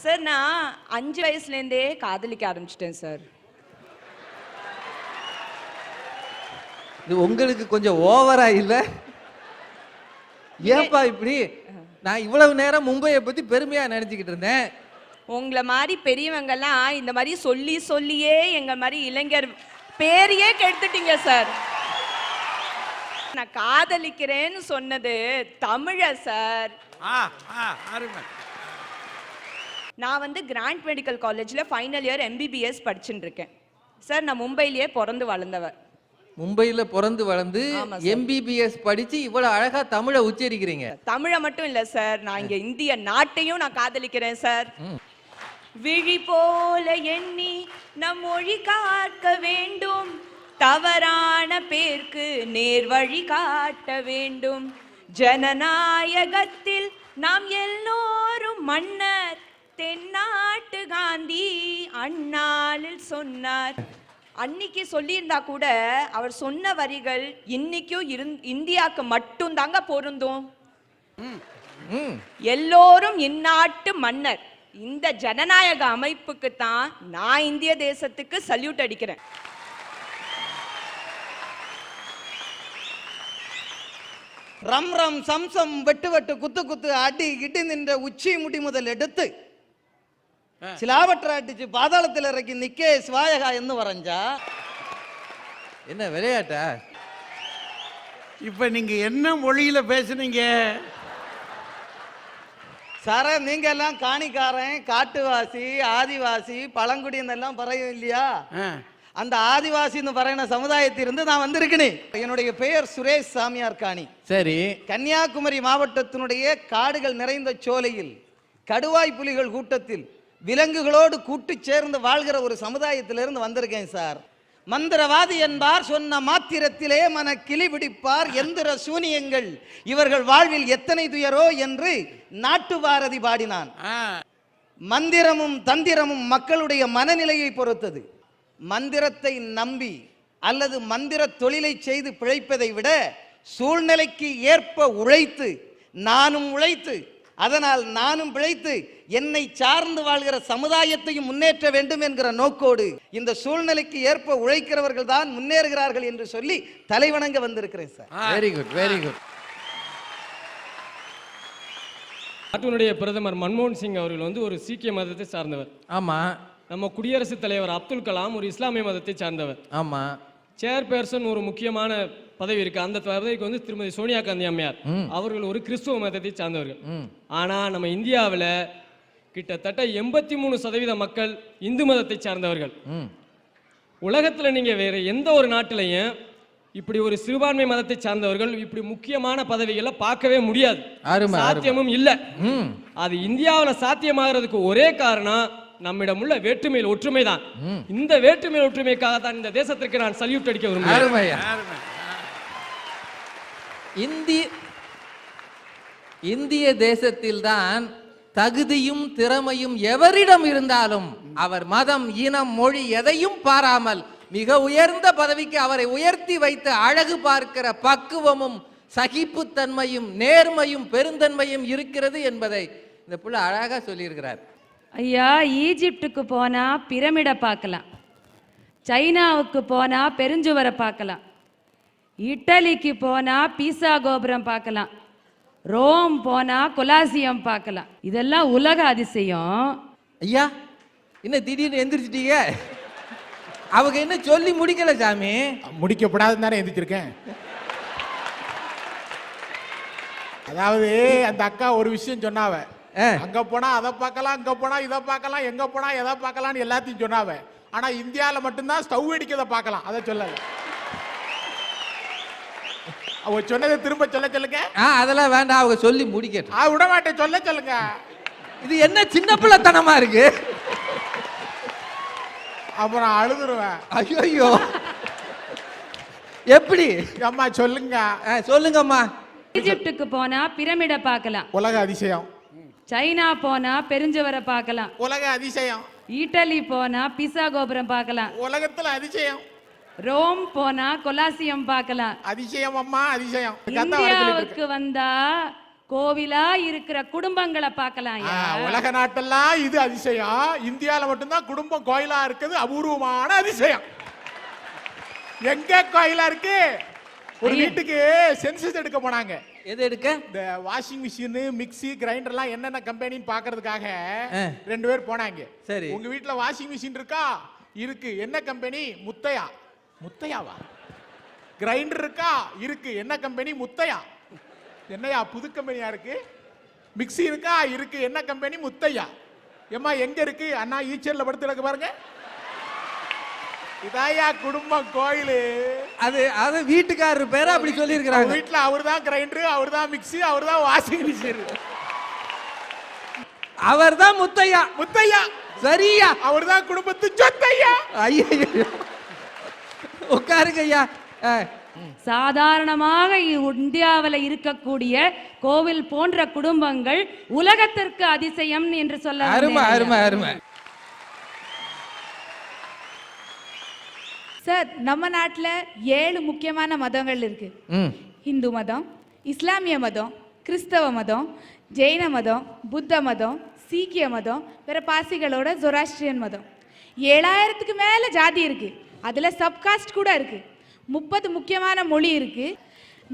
Sir நான் 5 வயசுலேருந்தே காதலிக்க ஆரம்பிச்சிட்டேன் சார். இது உங்களுக்கு கொஞ்சம் ஓவரா இல்ல? ஏன்பா இப்படி? நான் இவ்வளவு நேரம் மும்பையை பத்தி பெருமையா நினைச்சுக்கிட்டு இருந்தேன். உங்களை மாதிரி பெரியவங்கெல்லாம் இந்த மாதிரி சொல்லி சொல்லியே எங்க மாதிரி இளைஞர் பேரையே கெடுத்துட்டீங்க சார். நான் காதலிக்கிறேன்னு சொன்னது தமிழ சார். நான் கிராண்ட் மெடிக்கல் காலேஜ்ல ஃபைனல் இயர் MBBS படிச்சுட்டு இருக்கேன் சார். நான் மும்பையிலேயே பிறந்து வளர்ந்தவர். மும்பையில பிறந்து வளர்ந்து MBBS படிச்சு இவ்வளவு அழகா தமிழை உச்சரிக்கிறீங்க. தமிழை மட்டும் இல்ல சார், நான் இங்க இந்திய நாட்டையும் நான் காதலிக்கிறேன் சார். விழி போல எண்ணி நம் மொழி காக்க வேண்டும், தவறான பேர்க்கு நேர் வழி காட்ட வேண்டும். ஜனநாயகத்தில் நாம் எல்லோரும் மன்னர், தென்னாட்டு காந்தி அந்நாளில் சொன்னார். அன்னைக்கு சொல்லியிருந்தா கூட அவர் சொன்ன வரிகள் இன்னைக்கும் இந்தியாவுக்கு மட்டும் தாங்க பொருந்தும். எல்லோரும் இந்நாட்டு மன்னர், இந்த ஜனநாயக அமைப்புக்கு தான் நான் இந்திய தேசத்துக்கு சல்யூட் அடிக்கிறேன். ரம் ரம் சம்சம் வெட்டு வெட்டு குத்து குத்து அடி இடி நின்ற உச்சி முடி முதல் எடுத்து சிலாவற்ற அடிச்சு பாதாளத்தில் இறக்கி நிக்கே சிவாயகா என்று வரைஞ்சா என்ன விளையாட்டா? இப்ப நீங்க என்ன மொழியில பேசுனீங்க சார? நீங்க எல்லாம் காணிக்காரன், காட்டுவாசி, ஆதிவாசி, பழங்குடி எல்லாம் பறையும் இல்லையா? அந்த ஆதிவாசின்னு பறையின சமுதாயத்திலிருந்து நான் வந்திருக்கேன். என்னுடைய பெயர் சுரேஷ் சாமியார் காணி. சரி. கன்னியாகுமரி மாவட்டத்தினுடைய காடுகள் நிறைந்த சோலையில் கடுவாய் புலிகள் கூட்டத்தில் விலங்குகளோடு கூட்டு சேர்ந்து வாழ்கிற ஒரு சமுதாயத்திலிருந்து வந்திருக்கேன் சார். மந்திரவாதி என்பார், சொன்ன மாத்திரத்திலே மன கிளி பிடிப்பார், எந்திர சூனியங்கள் இவர்கள் வாழ்வில் எத்தனை துயரோ என்று நாட்டு பாரதி பாடினான். மந்திரமும் தந்திரமும் மக்களுடைய மனநிலையை பொறுத்தது. மந்திரத்தை நம்பி அல்லது மந்திர தொழிலை செய்து பிழைப்பதை விட சூழ்நிலைக்கு ஏற்ப உழைத்து, நானும் உழைத்து அதனால் நானும் பிழைத்து என்னை சார்ந்து வாழ்கிற சமுதாயத்தையும் முன்னேற்ற வேண்டும் என்கிற நோக்கோடு இந்த சூழ்நிலைக்கு ஏற்ப உழைக்கிறவர்கள் தான் முன்னேறுகிறார்கள் என்று சொல்லி தலைவணங்க வந்திருக்கிறேன் sir. Very good, very good. நாட்டினுடைய பிரதமர் மன்மோகன் சிங் அவர்கள் ஒரு சீக்கிய மதத்தை சார்ந்தவர். ஆமா. நம்ம குடியரசுத் தலைவர் அப்துல் கலாம் ஒரு இஸ்லாமிய மதத்தை சார்ந்தவர். ஆமா. சேர்பர்சன் ஒரு முக்கியமான பதவி இருக்கு. அந்த பதவிக்கு திருமதி சோனியா காந்தி அம்மையார் அவர்கள் ஒரு கிறிஸ்துவ மதத்தை சார்ந்தவர்கள். ஆனா நம்ம இந்தியாவில் கிட்டத்தட்ட 83% மக்கள் இந்து மதத்தை சார்ந்தவர்கள். உலகத்துல நீங்க வேற எந்த ஒரு நாட்டிலையும் இப்படி ஒரு சிறுபான்மை மதத்தை சார்ந்தவர்கள் இப்படி முக்கியமான பதவிகளை பார்க்கவே முடியாது, சாத்தியமும் இல்லை. அது இந்தியாவில் சாத்தியமாகிறதுக்கு ஒரே காரணம் நம்மிடம் உள்ள வேற்றுமையில் ஒற்றுமை தான். இந்த வேற்றுமையில் ஒற்றுமைக்காக தான் இந்த தேசத்திற்கு நான் சல்யூட் அடிக்க விரும்புகிறேன். இந்திய தேசத்தில்தான் தகுதியும் திறமையும் எவரிடம் இருந்தாலும் அவர் மதம், இனம், மொழி எதையும் பாராமல் மிக உயர்ந்த பதவிக்கு அவரை உயர்த்தி வைத்து அழகு பார்க்கிற பக்குவமும் சகிப்புத்தன்மையும் நேர்மையும் பெருந்தன்மையும் இருக்கிறது என்பதை இந்த புள்ள அழகா சொல்லியிருக்கிறார். ஐயா, ஈஜிப்டுக்கு போனா பிரமிடை பார்க்கலாம், சைனாவுக்கு போனா பெருஞ்சுவரை பார்க்கலாம், இட்டலிக்கு போனா பீசா கோபுரம் பார்க்கலாம், ரோம் போனா கொலாசியம் பார்க்கலாம். இதெல்லாம் உலக அதிசயம். ஐயா, என்ன திடீர்னு எந்திரிச்சிட்டீங்க? அவங்க என்ன சொல்லி முடிக்கல சாமி? முடிக்கப்படாதுன்னு தானே எந்திரிச்சிருக்கேன். அதாவது அந்த அக்கா ஒரு விஷயம் சொன்னாவ, அங்க போனா அதை பார்க்கலாம், அங்க போனா இதை பார்க்கலாம், எங்க போனா எதை பார்க்கலாம்னு எல்லாத்தையும் சொன்னாவ. ஆனா இந்தியாவில் மட்டும்தான் ஸ்டவ் அடிக்கிறத பார்க்கலாம், அதை சொல்லல. அவ சொன்னதை திரும்ப சொல்லுங்க. அதெல்லாம் வேண்டாம், அவங்க சொல்லி முடிக்கட்டும். விட மாட்டேன், சொல்லுங்க. இது என்ன சின்ன பிள்ளைத்தனமா இருக்கு? அப்புறம் அழுதுருவேன். ஐயோ, எப்படி அம்மா சொல்லுங்க. சொல்லுங்கம்மா. ஈஜிப்டுக்கு போனா பிரமிடை பார்க்கலாம், உலக அதிசயம். சைனா போனா பெருஞ்சுவரை பார்க்கலாம், உலக அதிசயம். இட்டலி போனா பீசா கோபுரம் பார்க்கலாம், உலகத்துல அதிசயம். ரோம் போனா கொலாசியம் பார்க்கலாம். அதிசயம் அம்மா, அதிசயம். இந்தியாவுக்கு வந்தா கோவிலா இருக்கிற குடும்பங்களை பார்க்கலாம் ஐயா. உலக நாட்டெல்லாம் இது அதிசயம், இந்தியால மட்டும்தான் குடும்பம் கோயிலா இருக்குது அபூர்வமான அதிசயம். எங்க கோயிலா இருக்கு? ஒரு வீட்டுக்கு சென்சஸ் எடுக்க போனாங்க. எது எடுக்க? இந்த வாஷிங் மிஷின், மிக்ஸி, கிரைண்டர் எல்லாம் என்னென்ன கம்பெனின்னு பாக்குறதுக்காக 2 பேர் போனாங்க. சரி. உங்க வீட்டுல வாஷிங் மிஷின் இருக்கா? இருக்கு. என்ன கம்பெனி? முத்தையா. முத்தையாவா? கிரைண்டர் இருக்கா? இருக்கு. என்ன கம்பெனி? முத்தையா. என்னையா புது கம்பெனியா இருக்கு? மிக்ஸி இருக்கா? இருக்கு. என்ன கம்பெனி? முத்தையா. ஏம்மா எங்க இருக்கு? அண்ணா ஈச்சர்ல படுத்து கிடக்கு பாருங்க. இதாயா குடும்பம் கோயிலு. அது வீட்டுக்காரர் பேரை அப்படி சொல்லி இருக்கிறாங்க. வீட்டுல அவர்தான் கிரைண்டர், அவர்தான் மிக்ஸி, அவர்தான் வாஷிங் மிஷின். அவர்தான் முத்தையா. முத்தையா சரியா? அவர்தான் குடும்பத்து சொத்தையா. ஐயா உட்காருங்க ஐயா. சாதாரணமாக இந்தியாவில் இருக்கக்கூடிய கோவில் போன்ற குடும்பங்கள் உலகத்திற்கு அதிசயம் என்று சொல்ல அருமை அருமை அருமை. சார், நம்ம நாட்டில் 7 முக்கியமான மதங்கள் இருக்கு. இந்து மதம், இஸ்லாமிய மதம், கிறிஸ்தவ மதம், ஜெயின மதம், புத்த மதம், சீக்கிய மதம், பிற பாசிகளோட ஜொராஸ்ட்ரியன் மதம். 7000க்கு மேல ஜாதி இருக்கு. அதுல சப்காஸ்ட் கூட இருக்கு. 30 முக்கியமான மொழி இருக்கு.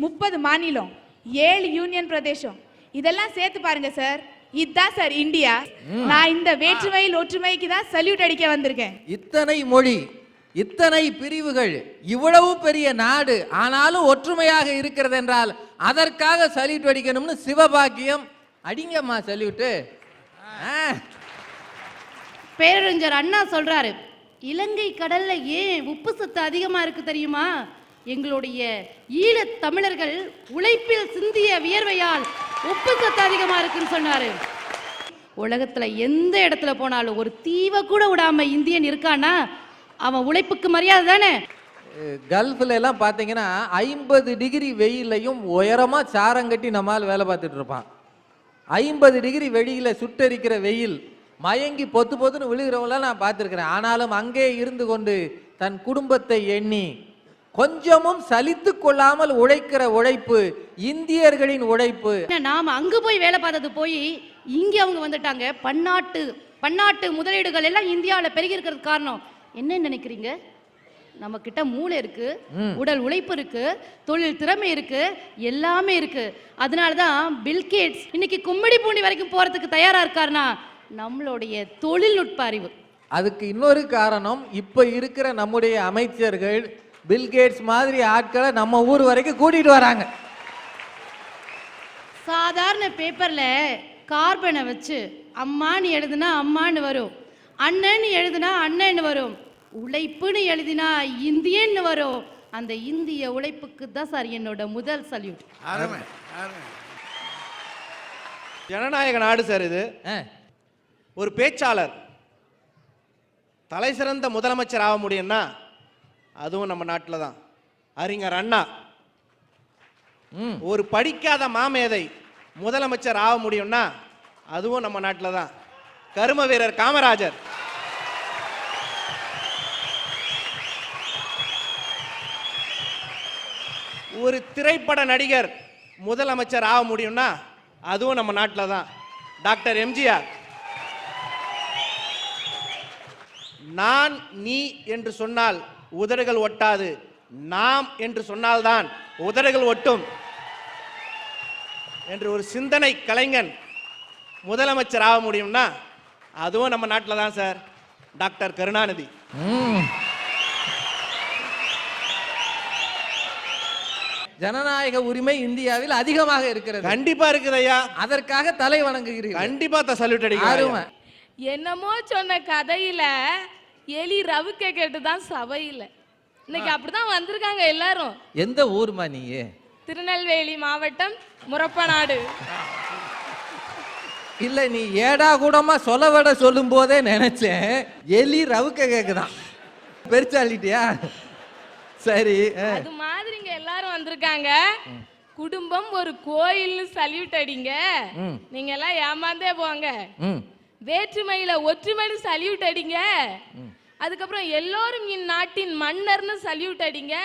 30 மாநிலம், 7 யூனியன் பிரதேசம். இதெல்லாம் சேர்த்து பாருங்க சார். இதுதான் சார் இந்தியா. நான் இந்த வேற்றுமையில் ஒற்றுமைக்கு தான் சல்யூட் அடிக்க வந்திருக்கேன். இத்தனை மொழி, இத்தனை பிரிவுகள், இவ்வளவு பெரிய நாடு, ஆனாலும் ஒற்றுமையாக இருக்கிறது என்றால் அதற்காக சல்யூட் அடிக்கணும்னு சிவபாக்கியம். அடிங்கம்மா சல்யூட்டு. பேரறிஞர் அண்ணா சொல்றாரு, இலங்கை கடல்ல ஏன் உப்பு சத்து அதிகமா இருக்கு தெரியுமா? எங்களுடைய ஈழத் தமிழர்கள் உழைப்பில் சிந்திய வியர்வையால் உப்பு சத்து அதிகமா இருக்குன்னு சொன்னாரு. உலகத்துல எந்த இடத்துல போனாலும் ஒரு தீவை கூட விடாம இந்தியன் இருக்கானா அவன் உழைப்புக்கு மரியாதை தானே. கல்ஃப்ல எல்லாம் பாத்தீங்கன்னா 50 டிகிரி வெயிலையும் உயரமா சாரங்கட்டி நம்மால் வேலை பார்த்துட்டு இருப்பான். 50 டிகிரி வெளியில சுட்டரிக்கிற வெயில் மயங்கி பொத்து பொத்துன்னு விழுகிறவங்களாம் நான் பார்த்துருக்கிறேன். ஆனாலும் அங்கே இருந்து கொண்டு தன் குடும்பத்தை எண்ணி கொஞ்சமும் சலித்து கொள்ளாமல் உழைக்கிற உழைப்பு இந்தியர்களின் உழைப்பு. நாம அங்கு போய் வேலை பார்த்தது போய் இங்க அவங்க வந்துட்டாங்க. பன்னாட்டு முதலீடுகள் எல்லாம் இந்தியாவில் பெருகி இருக்கிறது காரணம் என்ன நினைக்கிறீங்க? நம்ம கிட்ட மூளை இருக்கு, உடல் உழைப்பு இருக்கு, தொழில் திறமை இருக்கு, எல்லாமே இருக்கு. அதனாலதான் பில்கேட்ஸ் இன்னைக்கு கும்மிடி பூண்டி வரைக்கும் போறதுக்கு தயாரா இருக்காருன்னா நம்மளுடைய தொழில்நுட்ப அறிவு. அதுக்கு இன்னொரு காரணம், இப்ப இருக்கிற நம்முடைய அமைச்சர்கள் பில்கேட்ஸ் மாதிரி ஆட்களை நம்ம ஊர் வரைக்கும் கூட்டிட்டு வராங்க. சாதாரண பேப்பர்ல கார்பனை வச்சு அம்மான்னு எழுதுனா அம்மான்னு வரும், அண்ணன்னு எழுதுனா அண்ணன்னு வரும், உழைப்புன்னு எழுதினா இந்தியன்னு வரும். அந்த இந்திய உழைப்புக்கு தான் சார் என்னோட முதல் சல்யூட். ஜனநாயக நாடு சார் இது. ஒரு பேச்சாளர் தலை சிறந்த முதலமைச்சர் ஆக முடியும்னா அதுவும் நம்ம நாட்டில் தான். அறிஞர் அண்ணா. ஒரு படிக்காத மாமேதை முதலமைச்சர் ஆக முடியும்னா அதுவும் நம்ம நாட்டில் தான். கரும வீரர் காமராஜர். ஒரு திரைப்பட நடிகர் முதலமைச்சர் ஆக முடியும்னா அதுவும் நம்ம நாட்டில் தான். டாக்டர் எம்ஜிஆர். நான் நீ என்று சொன்னால் உதடுகள் ஒட்டாது, நாம் என்று சொன்னால்தான் உதடுகள் ஒட்டும் என்று ஒரு சிந்தனை கலைஞன் முதலமைச்சர் ஆக முடியும்னா அதுவும் நம்ம நாட்டில் தான் சார். டாக்டர் கருணாநிதி. ஜனநாயக உரிமை இந்தியாவில் அதிகமாக இருக்கிறது. கண்டிப்பா இருக்குது ஐயா. அதற்காக தலை வணங்குகிறீர்கள். கண்டிப்பா சல்யூட் அடிக்கிறேன். என்னமோ சொன்ன கதையில எலி ரவுக்க கேட்டுதான் சபையில. இன்னைக்கு அப்படிதான் வந்திருக்காங்க எல்லாரும். எந்த ஊர்மா நீ? திருநெல்வேலி மாவட்டம் முரப்பநாடு. இல்ல, நீ ஏடா கூடமா சொலவட சொல்லும் போதே நினைச்சேன் எலி ரவுக்க கேக்குதான். பெருச்சாலிட்டியா? சரி. அது மாதிரி இங்க எல்லாரும் வந்திருக்காங்க. குடும்பம் ஒரு கோயில்னு சல்யூட் அடிங்க. நீங்க எல்லாம் ஏமாந்தே போங்க. வேற்றுமையில ஒற்றுமைன்னு சல்யூட் அடிங்க. அதுக்கப்புறம் எல்லோரும் இந்நாட்டின் மன்னர்னு சல்யூட் அடிங்க.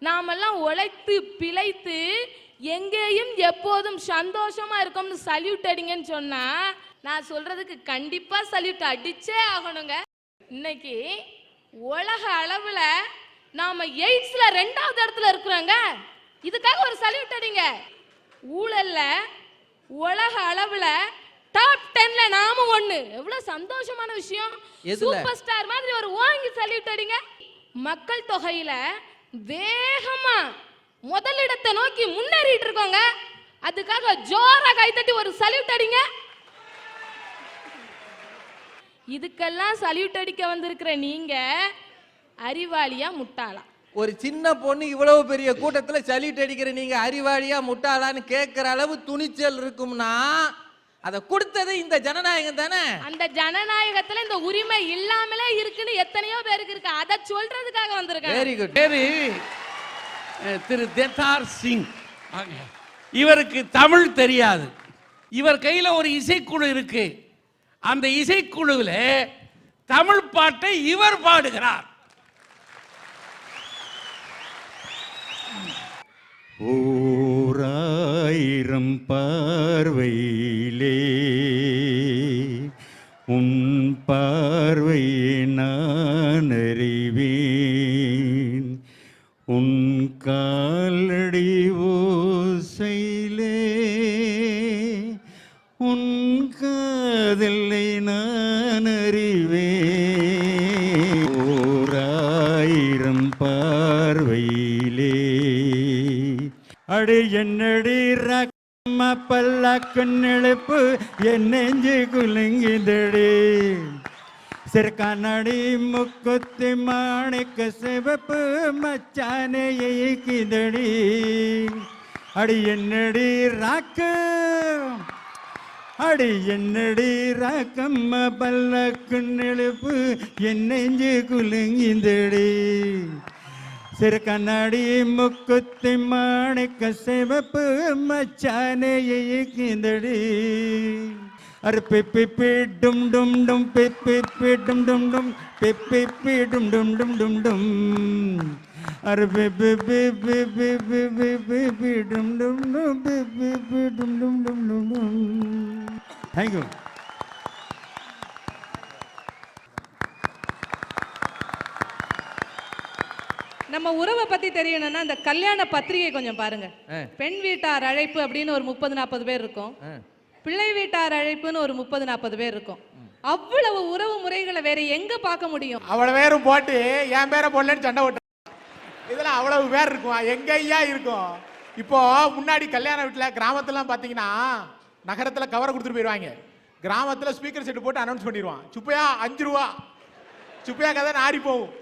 நாமெல்லாம் உழைத்து பிழைத்து எங்கேயும் எப்போதும் சந்தோஷமா இருக்கும்னு சல்யூட் அடிங்கன்னு சொன்னா நான் சொல்றதுக்கு கண்டிப்பா சல்யூட் அடிச்சே ஆகணுங்க. இன்னைக்கு உலக அளவுல நாம எய்ட்ஸ்ல 2வது இடத்துல இருக்கிறோங்க. இதுக்காக ஒரு சல்யூட் அடிங்க. ஊழல்ல உலக அளவுல டாப் 10ல நாம ஒண்ணு. எவ்வளவு சந்தோஷமான விஷயம். சூப்பர் ஸ்டார் மாதிரி ஒரு வாங்கி சல்யூட் அடிங்க. மக்கள் தொகையில வேகமா முதலிடத்தை நோக்கி முன்னேறிட்டு இருக்கோங்க. அதுக்காக ஜோரா கைத்தட்டி ஒரு சல்யூட் அடிங்க. இதுக்கெல்லாம் சல்யூட் அடிக்க வந்திருக்கிற நீங்க அறிவாளியா முட்டாளா? ஒரு சின்ன பொண்ணு இவ்வளவு பெரிய கூட்டத்துல சல்யூட் அடிக்கிற நீங்க அறிவாளியா முட்டாளான்னு கேட்கிற அளவு துணிச்சல் இருக்கும்னா அதை கொடுத்தது இந்த ஜனநாயகம் தானே. அந்த ஜனநாயகத்துல இந்த உரிமை இல்லாமலே இருக்குன்னு எத்தனையோ பேருக்கு இருக்கு. அதை சொல்றதுக்காக வந்திருக்காங்க. Very good. பேரு திரு தேத்தார் சிங். இவருக்கு தமிழ் தெரியாது. இவர் கையில ஒரு இசைக்குழு இருக்கு. அந்த இசைக்குழுவில் தமிழ் பாட்டை இவர் பாடுகிறார். ஓராயிரம் பார்வையிலே உன் பார்வை நான் அறிவேன். உன் காலடி ஓசையிலே உன் காதலை நான் அறிவேன். ஓராயிரம் பார்வையிலே அடி என்னடி ரக்கம்மா பல்லாக்கு நெழுப்பு என் நெஞ்சு குலுங்கிதடி. சிறுக்கானடி முக்குத்தி மாணிக்க சிவப்பு மச்சானே இயக்கிதடி. அடி என்னடி ராக்கு அடி என்னடி ராக்கம்மா பல்லாக்கு நெழுப்பு என் நெஞ்சு குலுங்கிதடி. சிறு கண்ணாடி முக்குத்தி மாணிக்க சிவப்பு மச்சானே இயக்கிதடி. அரு பிப்பி டும் டும் டும் பிப்பி டும் டும் டும் பிப்பி டும் டும் டும் டும் டும். அரு பிப்பி டும் டும் டும் பிப்பி டும் டும் டும் டும் டும். தேங்க்யூ. நம்ம உறவை பத்தி தெரியணும்னா இந்த கல்யாண பத்திரிகை கொஞ்சம் பாருங்க. பெண் வீட்டார் அழைப்பு அப்படின்னு ஒரு 30-40 பேர் இருக்கும். பிள்ளை வீட்டார் அழைப்புன்னு ஒரு 30-40 பேர் இருக்கும். அவ்வளவு உறவு முறைகளை வேற எங்க பார்க்க முடியும்? அவ்வளவு பேரும் போட்டு என் பேரை போடலன்னு சண்டை ஓட்டு. இதுல அவ்வளவு பேர் இருக்கும். எங்க ஐயா இருக்கும். இப்போ முன்னாடி கல்யாண வீட்டுல கிராமத்துலாம் பாத்தீங்கன்னா நகரத்துல கவரை கொடுத்துட்டு போயிடுவாங்க. கிராமத்துல ஸ்பீக்கர் செட்டு போட்டு அனௌன்ஸ் பண்ணிடுவான். சுப்பையா 5 ரூபா, சுப்பையா கதை நாரி போகும்.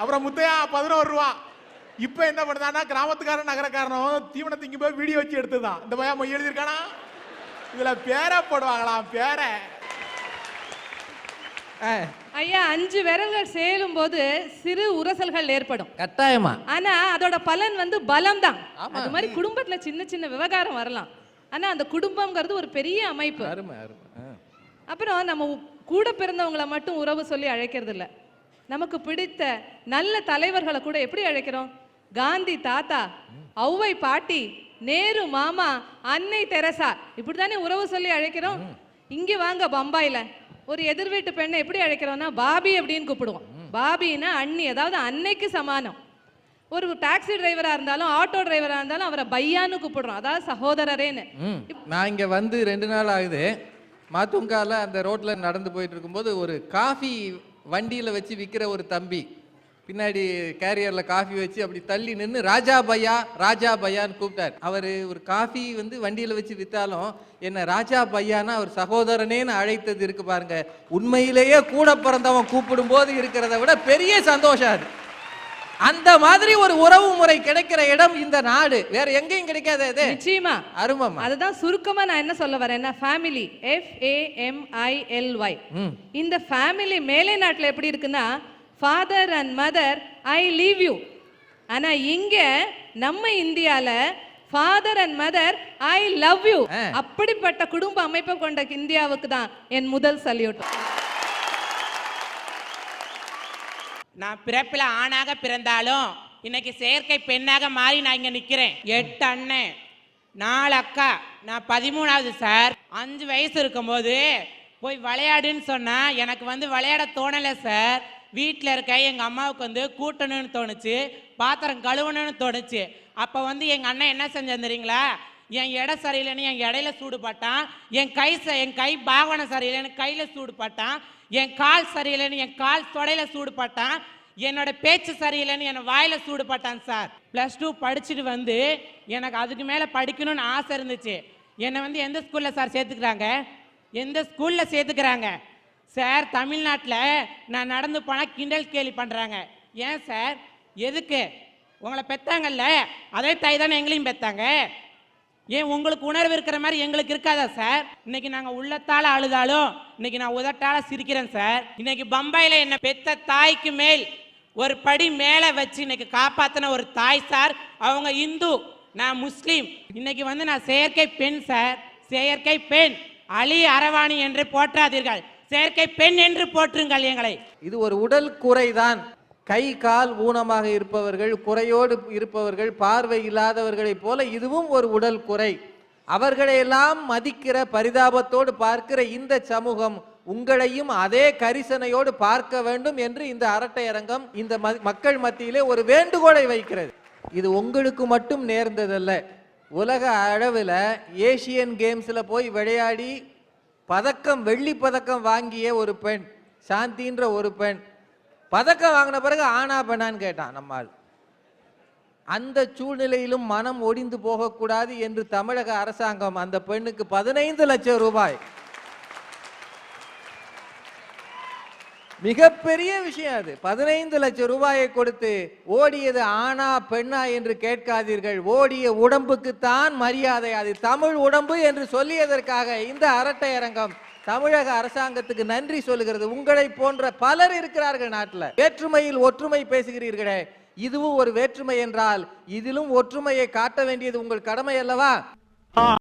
அப்புறம் முத்தையா 11 ரூபா. இப்ப என்ன பண்ணுதான்னா கிராமத்துக்காரன் நகரக்காரனும் தீவனத்தை இங்க போய் வீடியோ வச்சு எடுத்துதான். இந்த பையன் மொய் எழுதியிருக்கானா, இதுல பேரை போடுவாங்களாம். பேரை ஐயா 5 விரல்கள் சேரும் போது சிறு உரசல்கள் ஏற்படும் கட்டாயமா. ஆனா அதோட பலன் வந்து பலம் தான். அது மாதிரி குடும்பத்துல சின்ன சின்ன விவகாரம் வரலாம். ஆனா அந்த குடும்பம்ங்கிறது ஒரு பெரிய அமைப்பு. அப்புறம் நம்ம கூட பிறந்தவங்களை மட்டும் உறவு சொல்லி அழைக்கிறது இல்ல. நமக்கு பிடித்த நல்ல தலைவர்களை கூட எப்படி அழைக்கிறோம்? காந்தி தாத்தா, ஔவை பாட்டி, நேரு மாமா, அன்னை தெரசா, இப்படித்தானே உறவு சொல்லி அழைக்கிறோம். இங்க வாங்க பம்பாயில ஒரு எதிர் வீட்டு பெண்ணை எப்படி அழைக்கிறோம்னா பாபி அப்படின்னு கூப்பிடுவோம். பாபின்னா அண்ணி, அதாவது அன்னைக்கு சமானம். ஒரு டாக்ஸி டிரைவரா இருந்தாலும் ஆட்டோ டிரைவரா இருந்தாலும் அவரை பையான்னு கூப்பிடுறோம், அதாவது சகோதரரேன்னு. நான் இங்க வந்து 2 நாள் ஆகுது. மாத்துங்கால அந்த ரோட்ல நடந்து போயிட்டு இருக்கும்போது ஒரு காஃபி வண்டியில வச்சு விற்கிற ஒரு தம்பி பின்னாடி கேரியர்ல காஃபி வச்சு அப்படி தள்ளி நின்று ராஜா பையா ராஜா பையான்னு கூப்பிட்டார். அவர் ஒரு காஃபி வந்து வண்டியில வச்சு வித்தாலும் என்ன ராஜா பையானா அவர் சகோதரனேன்னு அழைத்தது இருக்கு பாருங்க. உண்மையிலேயே கூட பிறந்தவன் கூப்பிடும் போது இருக்கிறத விட பெரிய சந்தோஷம் அது. அந்த மாதிரி ஒரு உறவு முறை கிடைக்கிற இடம் இந்த நாடு, வேற எங்கேயும் கிடைக்காது. நிச்சயமா அருமமா. அதுதான் சுருக்கமா நான் என்ன சொல்ல வரேன்னா ஃபேமிலி, FAMILY. இந்த ஃபேமிலி மேலை நாட்டுல எப்படி இருக்குன்னா father and mother I leave you. ஆனா இங்க நம்ம இந்தியால father and mother I love you. அப்படிப்பட்ட குடும்ப அமைப்பை கொண்ட இந்தியாவுக்கு தான் என் முதல் சல்யூட். நான் பிறப்பில் ஆணாக பிறந்தாலும் இன்னைக்கு செயற்கை பெண்ணாக மாறி நான் இங்க நிக்கிறேன். 8 அண்ணன் 4 அக்கா, நான் 13வது சார். 5 வயசு இருக்கும்போது போய் விளையாடுன்னு சொன்னா எனக்கு வந்து விளையாட தோணலை சார். வீட்டில் இருக்க எங்கள் அம்மாவுக்கு வந்து கூட்டணும்னு தோணுச்சு, பாத்திரம் கழுவணும்னு தோணுச்சு. அப்போ வந்து எங்கள் அண்ணன் என்ன செஞ்சேன் தெரியுங்களா? என் எடை சரியில்லைன்னு என் இடையில சூடு பட்டான், என் கை பாவனை சரியில்லைன்னு கையில் சூடு பட்டான், என் கால் சரியில்லைன்னு என் கால் தொடையில சூடு பட்டான், என்னோட பேச்சு சரியில்லைன்னு என் வாயில சூடு பட்டான் சார். +2 படிச்சுட்டு வந்து எனக்கு அதுக்கு மேலே படிக்கணும்னு ஆசை இருந்துச்சு. என்னை வந்து எந்த ஸ்கூலில் சார் சேர்த்துக்கிறாங்க? எந்த ஸ்கூலில் சேர்த்துக்கிறாங்க சார்? தமிழ்நாட்டில் நான் நடந்து போனால் கிண்டல் கேலி பண்ணுறாங்க. ஏன் சார்? எதுக்கு? உங்களை பெற்றாங்கல்ல, அதே தாய் தானே எங்களையும் பெற்றாங்க. ஏன் உங்களுக்கு உணர்வு இருக்கிற மாதிரி எங்களுக்கு இருக்காதா சார்? இன்னைக்கு நாங்கள் உள்ளத்தால் அழுதாலும் இன்னைக்கு நான் உதட்டால சிரிக்கிறேன் சார். இன்னைக்கு பம்பாயில் என்னை பெற்ற தாய்க்கு மேல் ஒரு படி மேலே வச்சு இன்னைக்கு காப்பாற்றின ஒரு தாய் சார். அவங்க இந்து, நான் முஸ்லீம். இன்னைக்கு வந்து நான் செயற்கை பெண் சார். செயற்கை பெண். அலி அரவாணி என்று போற்றாதீர்கள், செயற்கை பெண் என்று போற்றுங்கள் எங்களை. இது ஒரு உடல் குறைதான். கை கால் ஊனமாக இருப்பவர்கள், குறையோடு இருப்பவர்கள், பார்வை இல்லாதவர்களைப் போல இதுவும் ஒரு உடல் குறை. அவர்களையெல்லாம் மதிக்கிற, பரிதாபத்தோடு பார்க்கிற இந்த சமூகம் உங்களையும் அதே கரிசனையோடு பார்க்க வேண்டும் என்று இந்த அரட்டை அரங்கம் இந்த மக்கள் மத்தியிலே ஒரு வேண்டுகோளை வைக்கிறது. இது உங்களுக்கு மட்டும் நேர்ந்ததல்ல. உலக அளவில் ஏசியன் கேம்ஸில் போய் விளையாடி வெள்ளி பதக்கம் வாங்கிய ஒரு பெண், சாந்தின்ற ஒரு பெண், பதக்கம் வாங்கின பிறகு ஆனா பெண்ணான்னு கேட்டான் நம்மால். அந்த சூழ்நிலையிலும் மனம் ஒடிந்து போகக்கூடாது என்று தமிழக அரசாங்கம் அந்த பெண்ணுக்கு 15 லட்சம் ரூபாய், மிகப்பெரிய விஷயம் அது, 15 லட்சம் ரூபாயை கொடுத்து ஓடியது ஆனா பெண்ணா என்று கேட்காதீர்கள். ஓடிய உடம்புக்குத்தான் மரியாதை, அது தமிழ் உடம்பு என்று சொல்லியதற்காக இந்த அரட்டை அரங்கம் தமிழக அரசாங்கத்துக்கு நன்றி சொல்லுகிறது. உங்களை போன்ற பலர் இருக்கிறார்கள் நாட்டில். வேற்றுமையில் ஒற்றுமை பேசுகிறீர்களே, இதுவும் ஒரு வேற்றுமை என்றால் இதிலும் ஒற்றுமையை காட்ட வேண்டியது உங்கள் கடமை அல்லவா?